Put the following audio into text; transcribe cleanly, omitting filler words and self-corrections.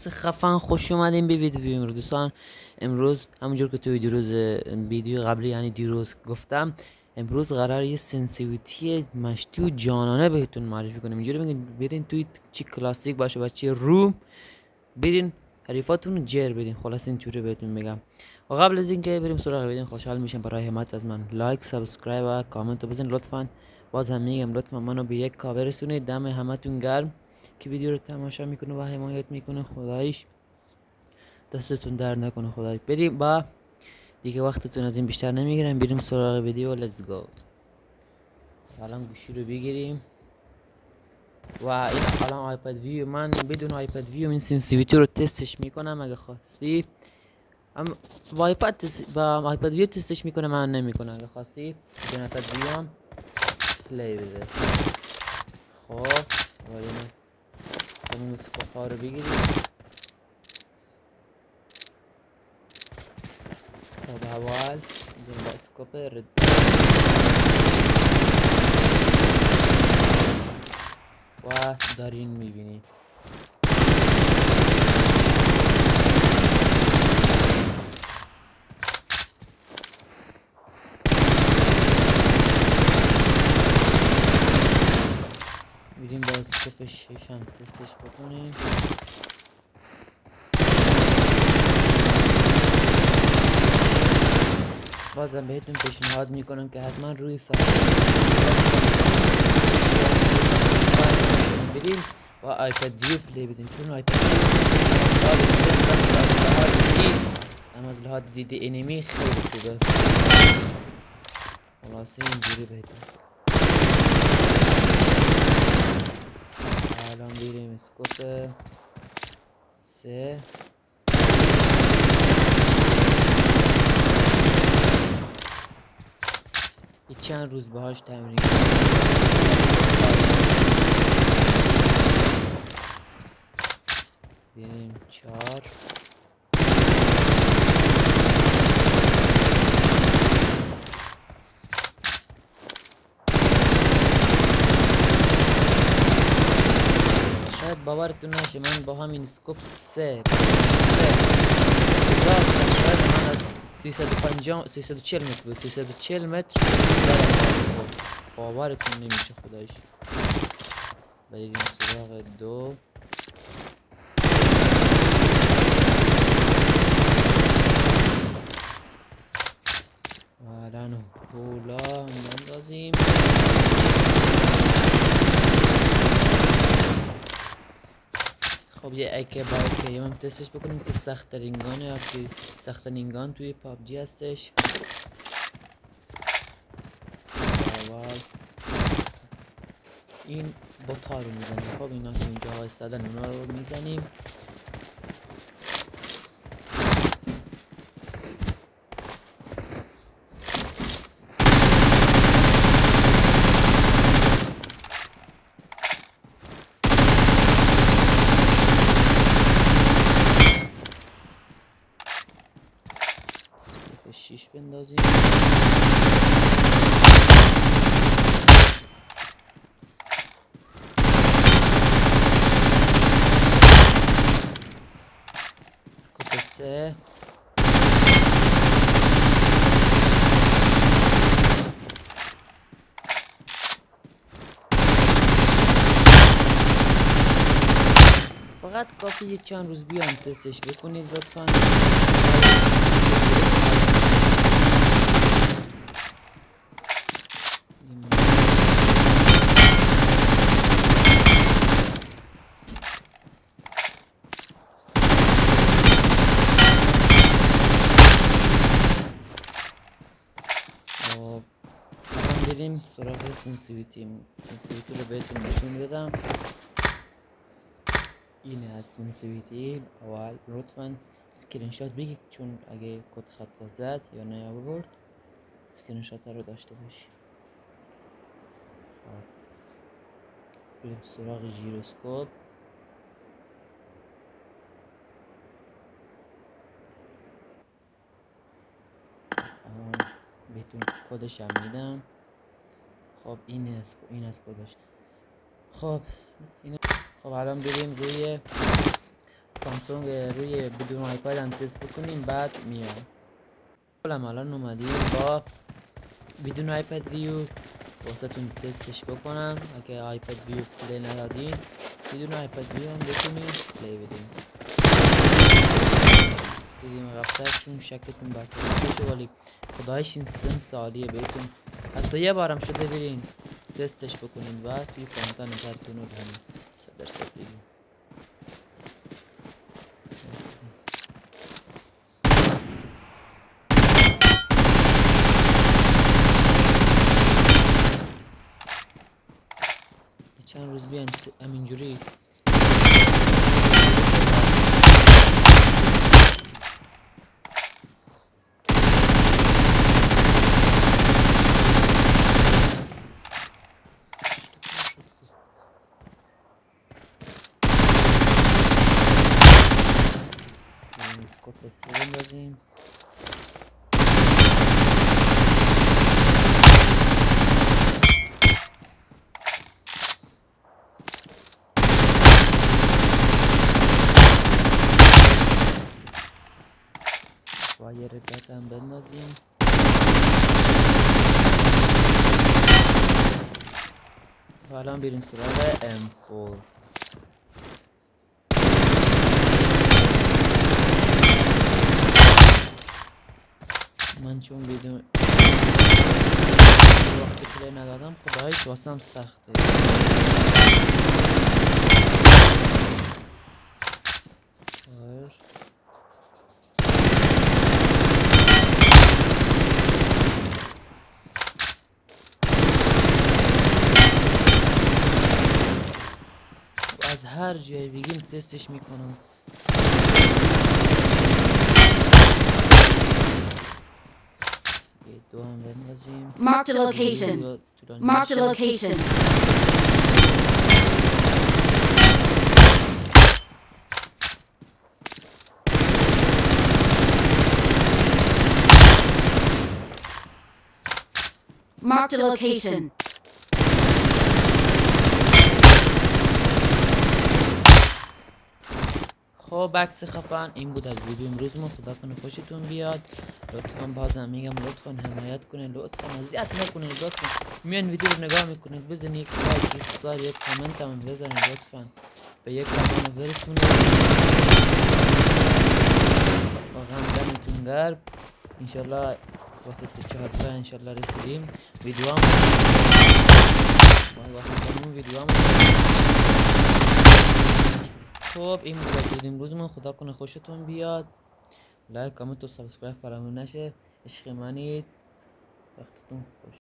خفن خوش اومدیم به ویدیو امروز دوستان. امروز همونجور که توی دیروز ویدیو قبلی یعنی دیروز گفتم، امروز قرار یه سنسیویتی مشتی و جانانه بهتون معرفی کنیم. اینجوری بگین برین توی چی کلاسیک باشه و چی روم برین حریفاتون رو جر بدین. خلاص اینجوری بهتون بگم. و قبل از اینکه بریم سراغ ویدیو، خوشحال میشم برای حمایت از من لایک، سابسکرایب و کامنت رو بزنید لطفاً. باز هم میگم لطفاً منو به 1K برسونید. دم همتون گرم که ویدیو رو تماشا میکنه و حمایت میکنه. خدایش دستتون در نکنه. خدای بریم با دیگه وقتتون از این بیشتر نمیگیرم، بریم سراغ ویدیو. لیتس گو. الان گوشی رو بگیریم و این الان آیپد ویو، من بدون آیپد ویو این سنسیویتی رو تستش میکنم. اگه خواستی با آیپد ویو تستش میکنه، من نمیکنم. اگه خواستی بدون آیپد ویو هم پلی بده. خب ولی همون اسکوپا رو بگیریم. خب اول با اسکوپ رد و دارین میبینی میریم با اسکوپ 6 هم تستش بکنیم. بازم بهتون پیشنهاد میکنم که حتما روی سایت بریم و آیپد ویو پلی بدین، چون آیپد اما از لحاظ دید انیمی خیلی خوبه. خلاصه اینجوری بهتون. الان بریم اسکوپ 3 چند روز باهاش تمرین بریم 4 شاید باورتون نشه من با همین اسکوپ 3 شاید من از 340 متر بود 340 متر باورتون نمیشه خدایش. بریم سراغ 2 و الان هولا میاندازیم. خب یه اکه با اکه هم تستش بکنیم که سخت ترین گانه یا که سخت ترین گان توی پابجی هستش. اول این بوتا رو میزنیم. خب اینا که اینجا ها استادن اونا رو میزنیم. به 6 بندازیم. اسکوپ 3 فقط کافی یک چند روز بیان تستش بکنید لطفا. بریم سراغ سنسیویتی رو بهتون نشون بدم. این از سنسیویتی اول لطفا اسکرین شات بگید، چون اگه کد خطا زد یا نیاورد اسکرین شات رو داشته باشی. بریم سراغ ژیروسکوپ. بهتون کدش هم میدم. خب این از کدش. خب الان بریم روی سامسونگ روی بدون آیپد هم تست بکنیم بعد میاد. حالا الان اومدیم با بدون آیپد ویو واسه تون تستش بکنم. اگه آیپد ویو پلی ندادین بدون آیپد ویو هم بتونیم پلی بدیم. دیدیم قبلش چون شکلتون برطرف بشه، ولی خدایش این سن سالیه بهتون حتی یه بارم شده برین تستش بکنید و توی کامنت ها نظرتون رو بهم 100% بگید. چند روز بیان همینجوری اسکوپ سه بندازیم. وایر رکت هم بندازیم. و الان بریم سراغ M4. من چون بدون وقتی پلی ندادم خدایش واسم سخته. از هر جای بگیم تستش میکنم. دو هم بندازیم. Marked a location. Marked a location. Marked a location. خب عکس خفن این بود از ویدیو امروز ما. خدا کنه خوشتون بیاد. لطفا بازم میگم لطفا حمایت کنین، لطفا اذیت نکنین، لطفا میان ویدیو رو نگاه میکنید بزنید یک لایک، یک سار، یک کامنت هم بزنید لطفا به یک کامنت برسونید. واقعا دمتون گرم. انشالله واسه 3-4 تا انشالله رسیدیم. ویدیو هم واسه تموم ویدیو هم. خب این بود از ویدیو امروز من. خدا کنه خوشتون بیاد. لایک، کامنت و سابسکرایب فراموش نشه. عشق منید. وقتتون خوش.